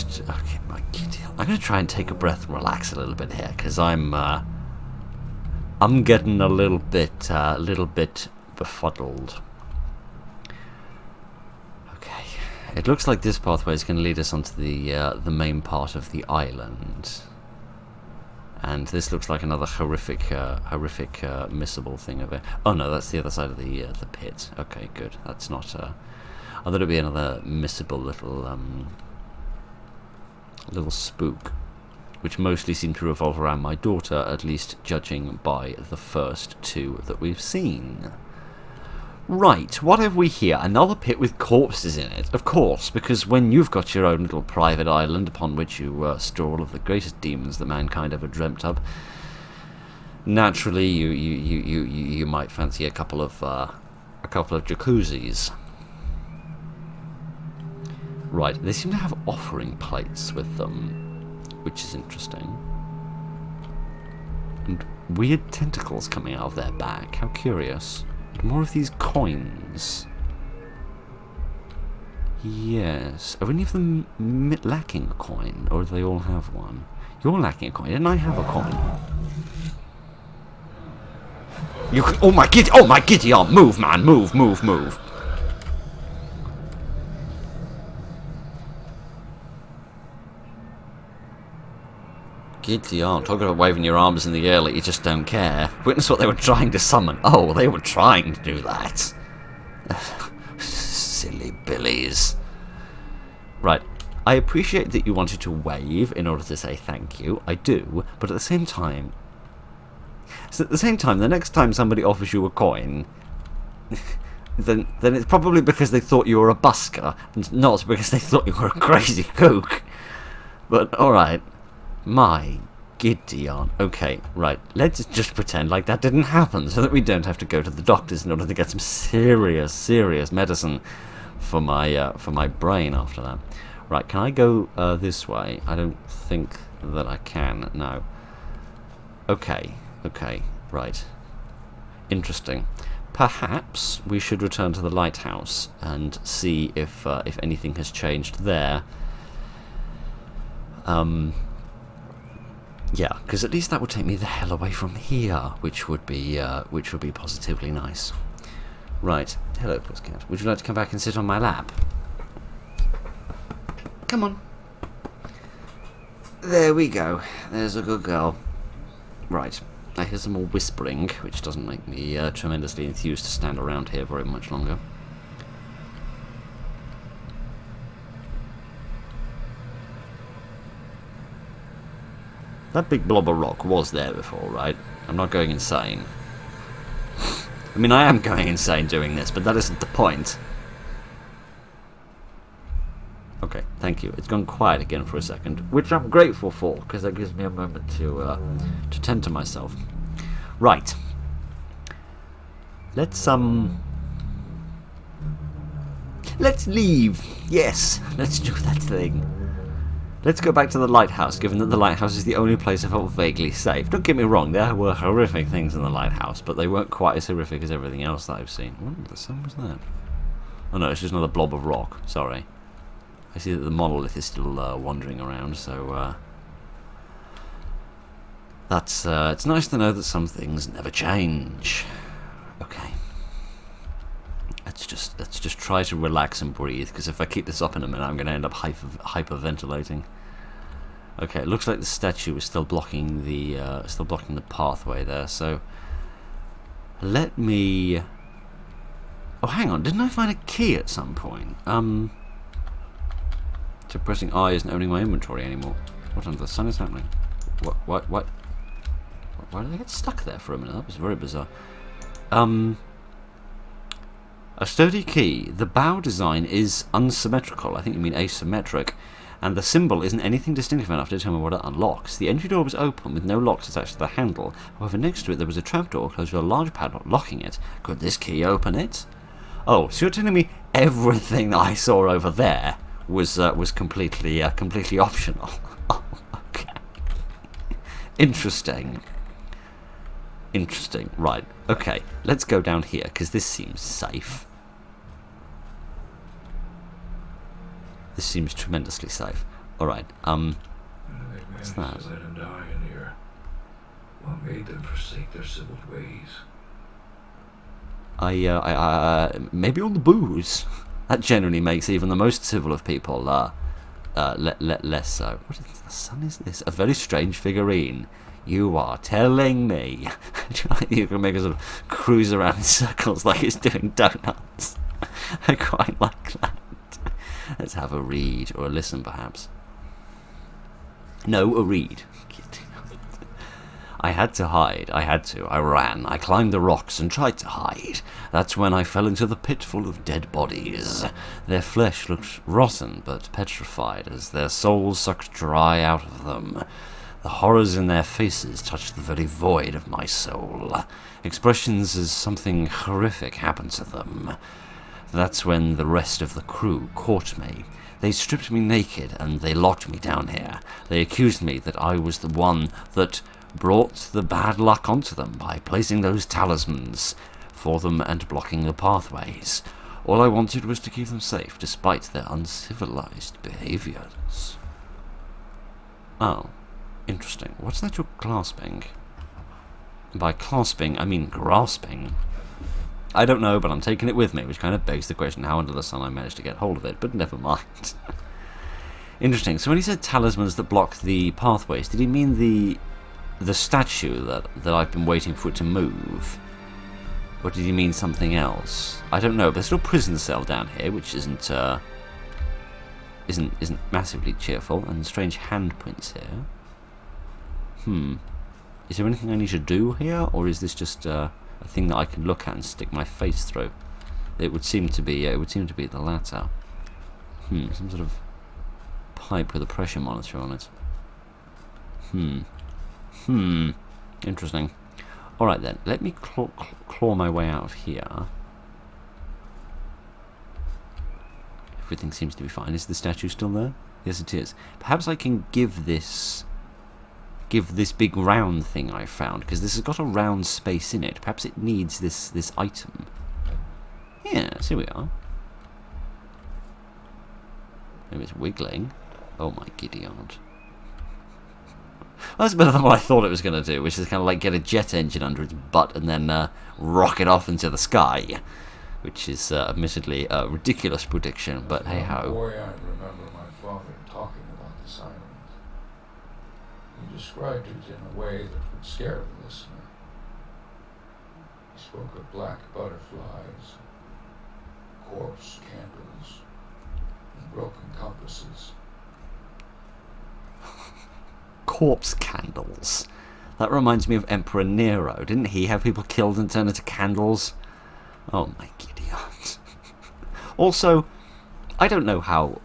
Okay, my kitty. I'm going to try and take a breath and relax a little bit here, because I'm getting a little bit befuddled. Okay, it looks like this pathway is going to lead us onto the main part of the island, and this looks like another horrific missable thing of it. Oh no, that's the other side of the pit. Okay, good. That's not. I thought it'd be another missable little spook, which mostly seem to revolve around my daughter, at least judging by the first two that we've seen. Right, what have we here? Another pit with corpses in it, of course, because when you've got your own little private island upon which you store all of the greatest demons that mankind ever dreamt up, naturally you might fancy a couple of jacuzzis. Right, they seem to have offering plates with them, which is interesting. And weird tentacles coming out of their back. How curious. And more of these coins. Yes. Are any of them lacking a coin, or do they all have one? You're lacking a coin. Didn't I have a coin? You can, oh my giddy arm! Move, man! Move! Giddy arm. Talking about waving your arms in the air like you just don't care. Witness what they were trying to summon. Oh, they were trying to do that. Silly billies. Right. I appreciate that you wanted to wave in order to say thank you. I do. But at the same time... the next time somebody offers you a coin... then it's probably because they thought you were a busker, and not because they thought you were a crazy kook. But, alright. My giddy aunt. Okay, right. Let's just pretend like that didn't happen so that we don't have to go to the doctors in order to get some serious medicine for my brain after that. Right, can I go this way? I don't think that I can. No. Okay, right. Interesting. Perhaps we should return to the lighthouse and see if anything has changed there. Yeah, because at least that would take me the hell away from here, which would be positively nice. Right. Hello, Pusscat. Would you like to come back and sit on my lap? Come on. There we go. There's a good girl. Right. I hear some more whispering, which doesn't make me tremendously enthused to stand around here very much longer. That big blob of rock was there before, right? I'm not going insane. I mean, I am going insane doing this, but that isn't the point. Okay, thank you. It's gone quiet again for a second, which I'm grateful for, because that gives me a moment to tend to myself. Right. Let's leave. Yes, let's do that thing. Let's go back to the lighthouse, given that the lighthouse is the only place I felt vaguely safe. Don't get me wrong, there were horrific things in the lighthouse, but they weren't quite as horrific as everything else that I've seen. What the sun was that? Oh no, it's just another blob of rock. Sorry. I see that the monolith is still wandering around, so that's it's nice to know that some things never change. Okay. Let's just try to relax and breathe, because if I keep this up in a minute, I'm going to end up hyperventilating. Okay, it looks like the statue is still blocking the pathway there. So let me. Oh, hang on! Didn't I find a key at some point? So pressing I isn't opening my inventory anymore. What under the sun is happening? What? Why did I get stuck there for a minute? That was very bizarre. A sturdy key. The bow design is unsymmetrical. I think you mean asymmetric. And the symbol isn't anything distinctive enough to determine what it unlocks. The entry door was open with no locks attached to the handle. However, next to it there was a trapdoor closed with a large padlock locking it. Could this key open it? Oh, so you're telling me everything I saw over there was completely optional? Oh, okay. Interesting. Right. Okay. Let's go down here because this seems safe. This seems tremendously safe. Alright, They what's managed that? to let him die in here. What made them forsake their civiled ways? Maybe all the booze. That generally makes even the most civil of people, less so. What the sun is this? A very strange figurine. You are telling me you can make a sort of cruise around in circles like it's doing donuts. I quite like that. Let's have a read, or a listen perhaps. No, a read. I had to hide. I ran. I climbed the rocks and tried to hide. That's when I fell into the pit full of dead bodies. Their flesh looked rotten but petrified as their souls sucked dry out of them. The horrors in their faces touched the very void of my soul. Expressions as something horrific happened to them. That's when the rest of the crew caught me. They stripped me naked and they locked me down here. They accused me that I was the one that brought the bad luck onto them by placing those talismans for them and blocking the pathways. All I wanted was to keep them safe, despite their uncivilized behaviors. Oh, interesting. What's that you're clasping? By clasping, I mean grasping. I don't know, but I'm taking it with me, which kind of begs the question how under the sun I managed to get hold of it, but never mind. Interesting. So when he said talismans that block the pathways, did he mean the statue that I've been waiting for it to move? Or did he mean something else? I don't know, but there's still a prison cell down here, which isn't massively cheerful, and strange handprints here. Is there anything I need to do here, or is this just a thing that I can look at and stick my face through? It would seem to be the latter. Some sort of pipe with a pressure monitor on it. Interesting. Alright then, let me claw my way out of here. Everything seems to be fine. Is the statue still there? Yes, it is. Perhaps I can give this big round thing I found, because this has got a round space in it. Perhaps it needs this item. Yes, here we are. Maybe it's wiggling. Oh my giddy aunt. That's better than what I thought it was going to do, which is kind of like get a jet engine under its butt and then rocket off into the sky, which is admittedly a ridiculous prediction, but hey-ho. Boy, I remember my father talking about this island. He described it in a way that would scare the listener. He spoke of black butterflies, corpse candles, and broken compasses. Corpse candles. That reminds me of Emperor Nero. Didn't he have people killed and turned into candles? Oh my giddy aunt. Also, I don't know how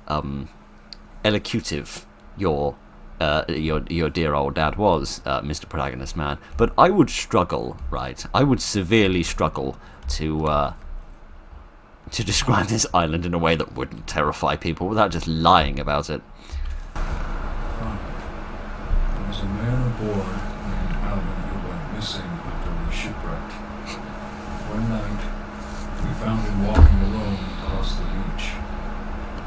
elocutive your dear old dad was, Mr. Protagonist Man, but I would struggle, right? I would severely struggle to describe this island in a way that wouldn't terrify people without just lying about it. There was a man aboard named Alvin who went missing after we shipwrecked. One night, we found him walking alone across the beach.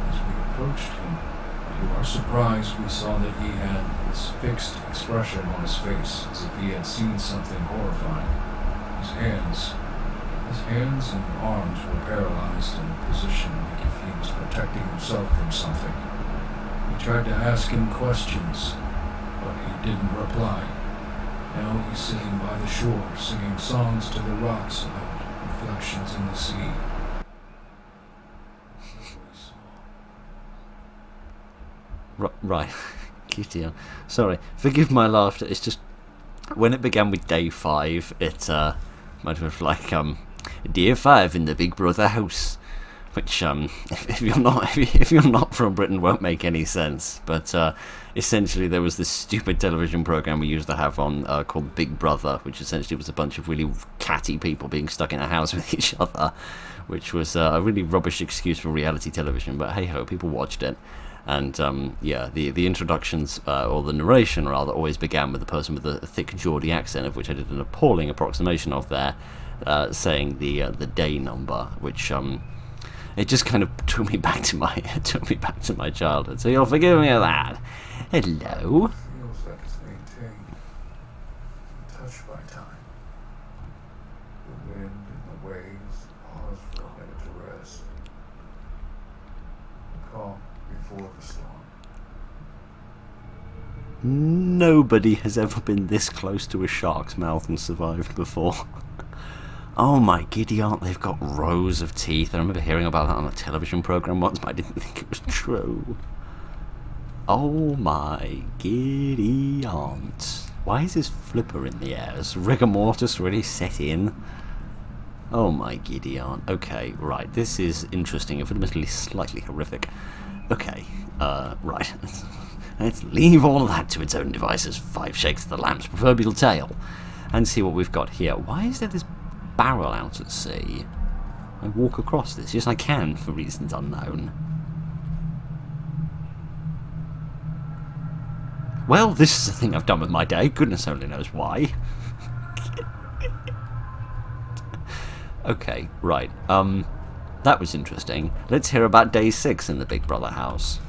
As we approached him, to our surprise, we saw that he had this fixed expression on his face, as if he had seen something horrifying. His hands and arms were paralyzed in a position like if he was protecting himself from something. We tried to ask him questions, but he didn't reply. Now he's sitting by the shore, singing songs to the rocks about reflections in the sea. Right. Kitty. Sorry. Forgive my laughter. It's just when it began with day 5, it might have been like day 5 in the Big Brother house, which if you're not from Britain won't make any sense. But essentially there was this stupid television program we used to have on called Big Brother, which essentially was a bunch of really catty people being stuck in a house with each other, which was a really rubbish excuse for reality television. But hey ho, people watched it. And the introductions, or the narration rather, always began with the person with a thick Geordie accent, of which I did an appalling approximation of there, saying the day number, which It just kind of took me back to my childhood. So you'll forgive me of that. Hello. It feels like it's maintained, touched by time. The wind and the waves pause for a minute to rest. The calm before the storm. Nobody has ever been this close to a shark's mouth and survived before. Oh my giddy aunt, they've got rows of teeth. I remember hearing about that on a television program once, but I didn't think it was true. Oh my giddy aunt. Why is this flipper in the air? Has rigor mortis really set in? Oh my giddy aunt. Okay, right, this is interesting, if admittedly slightly horrific. Okay, right. Let's leave all of that to its own devices. 5 shakes of the lamb's proverbial tail. And see what we've got here. Why is there this barrel out at sea? I walk across this. Yes, I can, for reasons unknown. Well, this is the thing I've done with my day. Goodness only knows why. Okay, right. That was interesting. Let's hear about day 6 in the Big Brother house.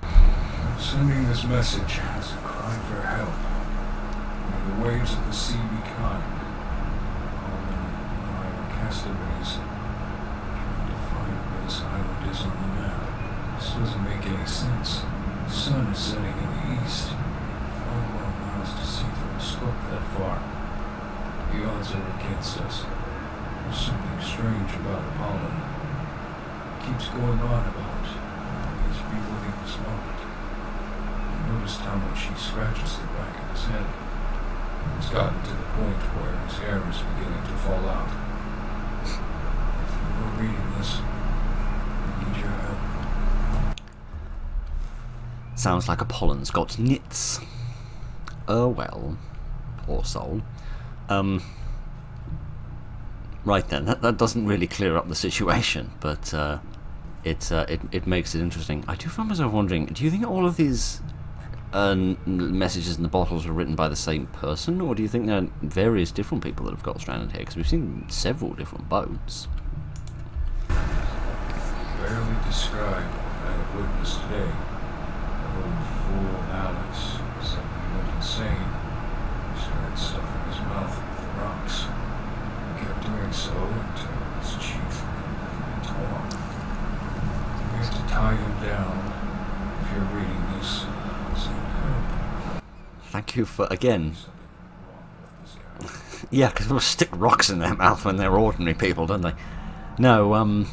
I'm sending this message as a cry for help. May the waves of the sea be kind. All men are castaways, trying to find where this island is on the map. This doesn't make any sense. The sun is setting in the east. 5 more miles to see through a scope that far. The odds are against us. There's something strange about Apollon. It keeps going on about he's reliving this moment. I noticed how much he scratches the back of his head. It's gotten to the point where his hair is beginning to fall out. If you're reading this, I need your help. Sounds like Apollon's got nits. Oh well. Poor soul. Right then, that doesn't really clear up the situation, but it makes it interesting. I do find myself wondering, do you think all of these messages in the bottles were written by the same person, or do you think there are various different people that have got stranded here? Because we've seen several different boats. Barely describe what I have witnessed today. The old fool Alex suddenly went insane. He started stuffing his mouth with rocks. He kept doing so until his cheeks were completely torn. We have to tie him down. If you're reading this, send help. Thank you for, again, Something wrong with this guy. yeah, because they'll stick rocks in their mouth when they're ordinary people, don't they? No,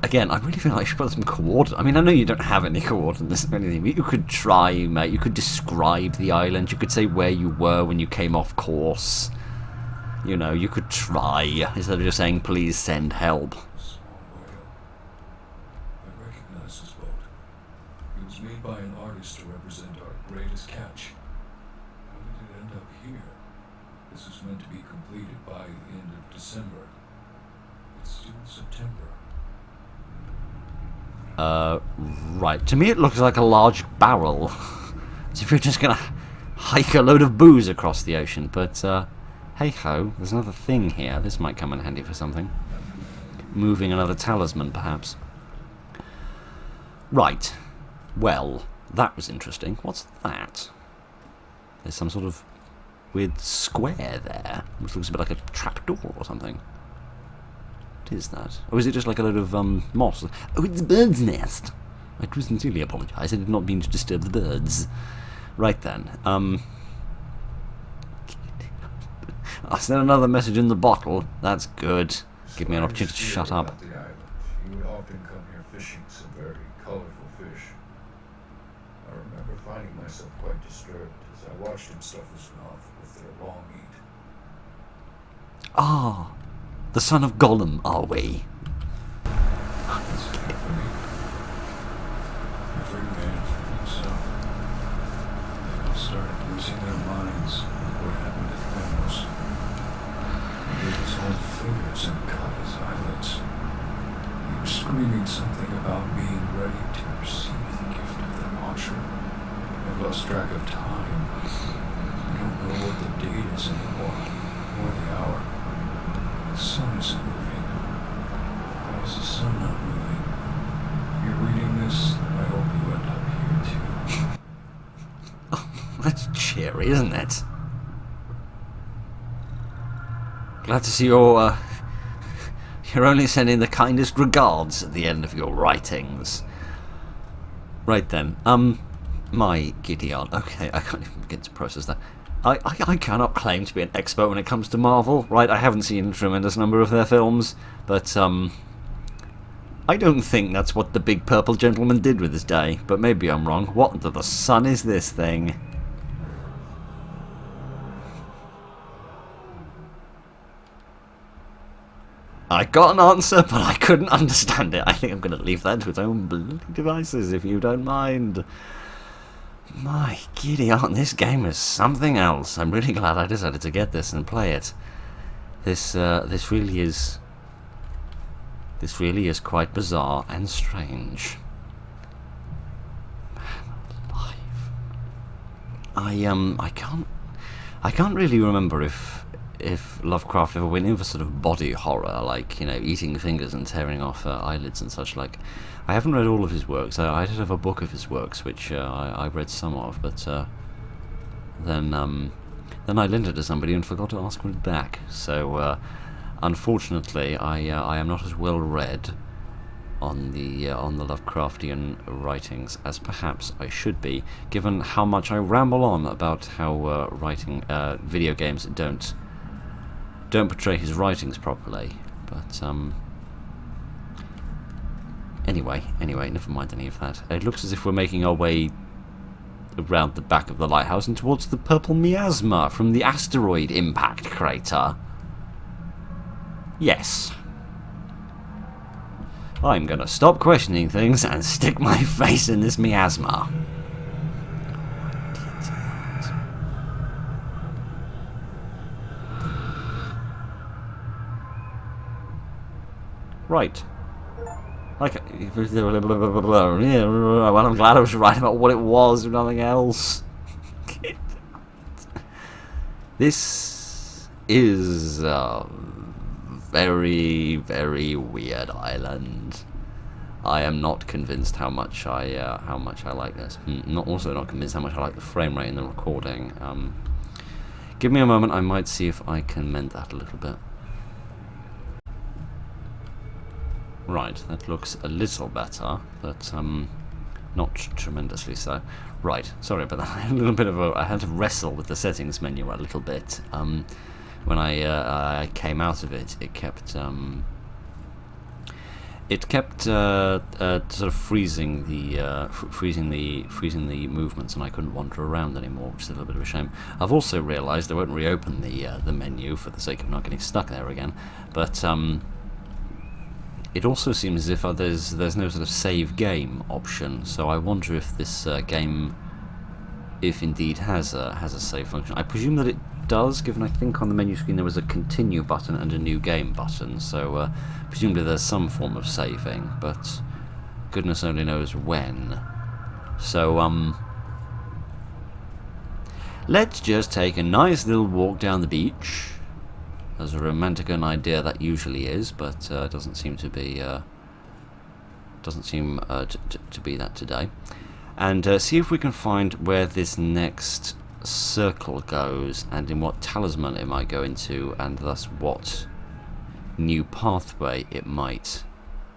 again, I really feel like I should put some coordinates. I mean, I know you don't have any coordinates or anything, but you could try, mate. You could describe the island. You could say where you were when you came off course. You know, you could try, instead of just saying, please send help. A small whale. I recognize this boat. It was made by an artist to represent our greatest catch. How did it end up here? This was meant to be completed by the end of December. It's still September. Right. To me it looks like a large barrel. As if you're just gonna hike a load of booze across the ocean, but, hey-ho, there's another thing here. This might come in handy for something. Moving another talisman, perhaps. Right. Well, that was interesting. What's that? There's some sort of weird square there, which looks a bit like a trapdoor or something. What is that? Or is it just like a load of, moss? Oh, it's a bird's nest! I do sincerely apologise. I did not mean to disturb the birds. Right then, I'll send another message in the bottle. That's good. Give me an opportunity to shut up. The island. He would often come here fishing some very colorful fish. I remember finding myself quite disturbed as I watched him stuff his mouth with their long meat. Ah, the son of Gollum, are we? It's happening. Every man for himself. They all started losing their minds, like what happened at Thanos. He lit his own fingers and cut his eyelids. He was screaming something about being ready to receive the gift of the Watcher. I've lost track of time. I don't know what the date is anymore, or the hour. The sun isn't moving. Why is the sun not moving? place, I hope you end up here too. That's cheery, isn't it? Glad to see you're only sending the kindest regards at the end of your writings. Right then, my Gideon. Okay, I can't even begin to process that. I cannot claim to be an expert when it comes to Marvel, right? I haven't seen a tremendous number of their films, but, I don't think that's what the big purple gentleman did with his day, but maybe I'm wrong. What under the sun is this thing? I got an answer, but I couldn't understand it. I think I'm going to leave that to its own bloody devices, if you don't mind. My Gideon, this game is something else. I'm really glad I decided to get this and play it. This really is quite bizarre and strange. Man alive. I can't really remember if Lovecraft ever went in for sort of body horror, like, you know, eating fingers and tearing off eyelids and such like. I haven't read all of his works. I did have a book of his works, which I read some of, but then I lent it to somebody and forgot to ask for it back. So, unfortunately, I am not as well read on the Lovecraftian writings as perhaps I should be, given how much I ramble on about how writing video games don't portray his writings properly. But anyway, never mind any of that. It looks as if we're making our way around the back of the lighthouse and towards the purple miasma from the asteroid impact crater. Yes. I'm gonna stop questioning things and stick my face in this miasma. Right. Like, well, I'm glad I was right about what it was, if nothing else. This is a very, very weird island. I am not convinced how much I like this. Also not convinced how much I like the frame rate in the recording. Give me a moment. I might see if I can mend that a little bit. Right, that looks a little better, but not tremendously so. Right, sorry about that. I had a little bit of I had to wrestle with the settings menu a little bit. When I came out of it, it kept sort of freezing the movements, and I couldn't wander around anymore, which is a little bit of a shame. I've also realised I won't reopen the menu for the sake of not getting stuck there again, but it also seems as if there's no sort of save game option, so I wonder if this game, if indeed has a save function. I presume that it does, given I think on the menu screen there was a continue button and a new game button, so presumably there's some form of saving, but goodness only knows when. So let's just take a nice little walk down the beach. As a romantic an idea that usually is, but doesn't seem to be to be that today. And see if we can find where this next circle goes, and in what talisman it might go into, and thus what new pathway it might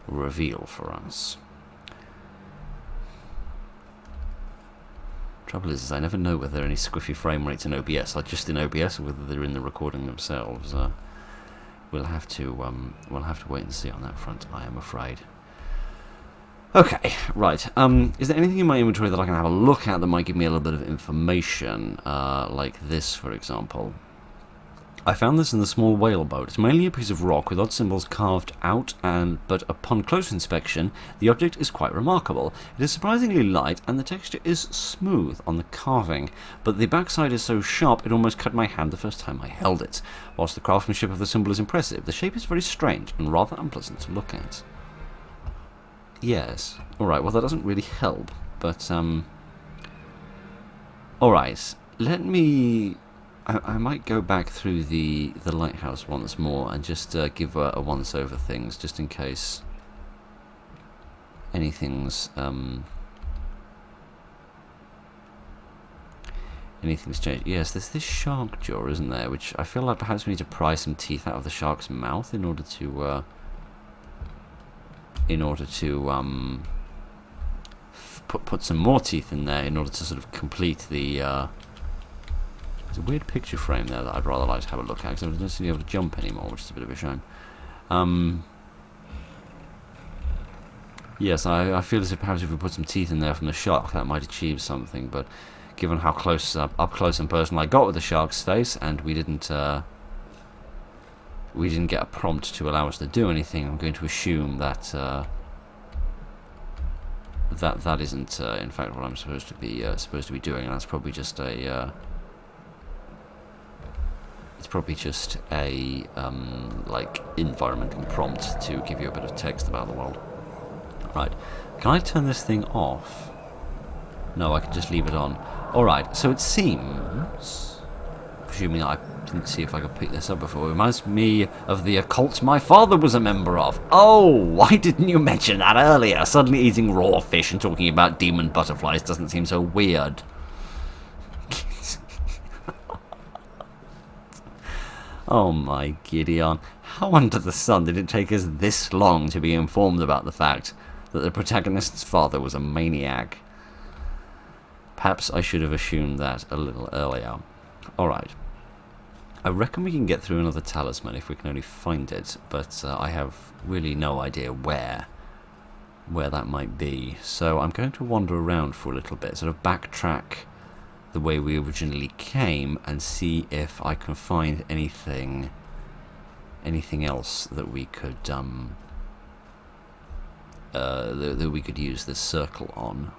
reveal for us. Trouble is I never know whether there are any squiffy frame rates in OBS, like just in OBS, or whether they're in the recording themselves. We'll have to wait and see on that front, I am afraid. Okay, right. Is there anything in my inventory that I can have a look at that might give me a little bit of information, like this, for example? I found this in the small whale boat. It's mainly a piece of rock with odd symbols carved out, but upon close inspection, the object is quite remarkable. It is surprisingly light, and the texture is smooth on the carving, but the backside is so sharp it almost cut my hand the first time I held it. Whilst the craftsmanship of the symbol is impressive, the shape is very strange and rather unpleasant to look at. Yes. Alright, well that doesn't really help, but alright, let me... I might go back through the lighthouse once more and just give a once over things, just in case anything's changed. Yes, there's this shark jaw, isn't there? Which I feel like perhaps we need to pry some teeth out of the shark's mouth in order to put some more teeth in there in order to sort of complete the. There's a weird picture frame there that I'd rather like to have a look at because I don't seem to be able to jump anymore, which is a bit of a shame. Yes, I feel as if perhaps if we put some teeth in there from the shark, that might achieve something. But given how close up close and personal I got with the shark's face, and we didn't get a prompt to allow us to do anything, I'm going to assume that that isn't in fact what I'm supposed to be doing, and that's probably just a it's probably just a like environmental prompt to give you a bit of text about the world. Right, can I turn this thing off? No, I can just leave it on. Alright, so it seems, presuming I didn't see if I could pick this up before, it reminds me of the occult my father was a member of. Oh, why didn't you mention that earlier? Suddenly eating raw fish and talking about demon butterflies doesn't seem so weird. Oh my Gideon, how under the sun did it take us this long to be informed about the fact that the protagonist's father was a maniac? Perhaps I should have assumed that a little earlier. Alright. I reckon we can get through another talisman if we can only find it, but I have really no idea where that might be. So I'm going to wander around for a little bit, sort of backtrack the way we originally came and see if I can find anything else that we could that we could use this circle on.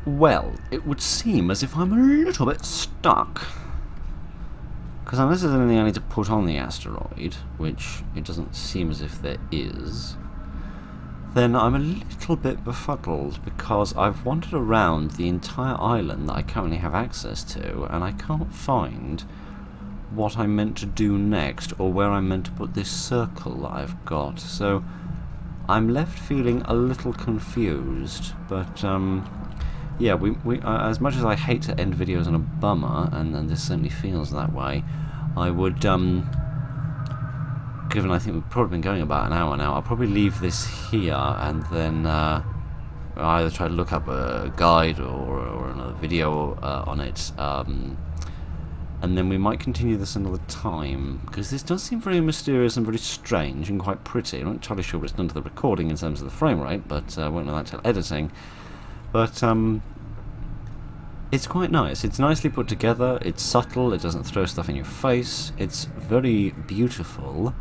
Well, it would seem as if I'm a little bit stuck. Because unless there's anything I need to put on the asteroid, which it doesn't seem as if there is, then I'm a little bit befuddled because I've wandered around the entire island that I currently have access to, and I can't find what I'm meant to do next or where I'm meant to put this circle that I've got. So I'm left feeling a little confused, but yeah, we as much as I hate to end videos on a bummer, and this certainly feels that way, I would, given I think we've probably been going about an hour now, I'll probably leave this here and then either try to look up a guide or another video on it, and then we might continue this another time, because this does seem very mysterious and very strange and quite pretty. I'm not entirely sure what it's done to the recording in terms of the frame rate, but I won't know that till editing. But it's quite nice. It's nicely put together, it's subtle, it doesn't throw stuff in your face, it's very beautiful,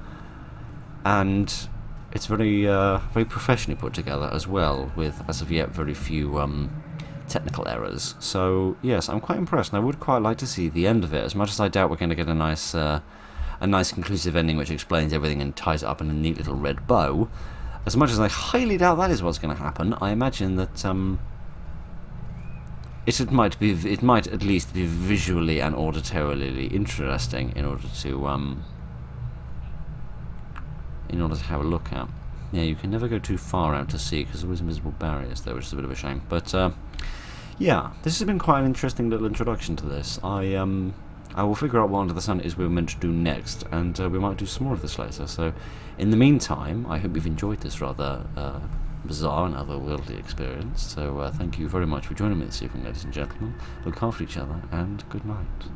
and it's very very professionally put together as well, with, as of yet, very few technical errors. So yes, I'm quite impressed, and I would quite like to see the end of it, as much as I doubt we're going to get a nice conclusive ending which explains everything and ties it up in a neat little red bow. As much as I highly doubt that is what's going to happen, I imagine that it might at least be visually and auditorily interesting in order to have a look at. Yeah, you can never go too far out to sea because there's always invisible barriers there, which is a bit of a shame. But yeah, this has been quite an interesting little introduction to this. I will figure out what Under the Sun is we're meant to do next, and we might do some more of this later. So in the meantime, I hope you've enjoyed this rather bizarre and otherworldly experience. So thank you very much for joining me this evening, ladies and gentlemen. Look after each other, and good night.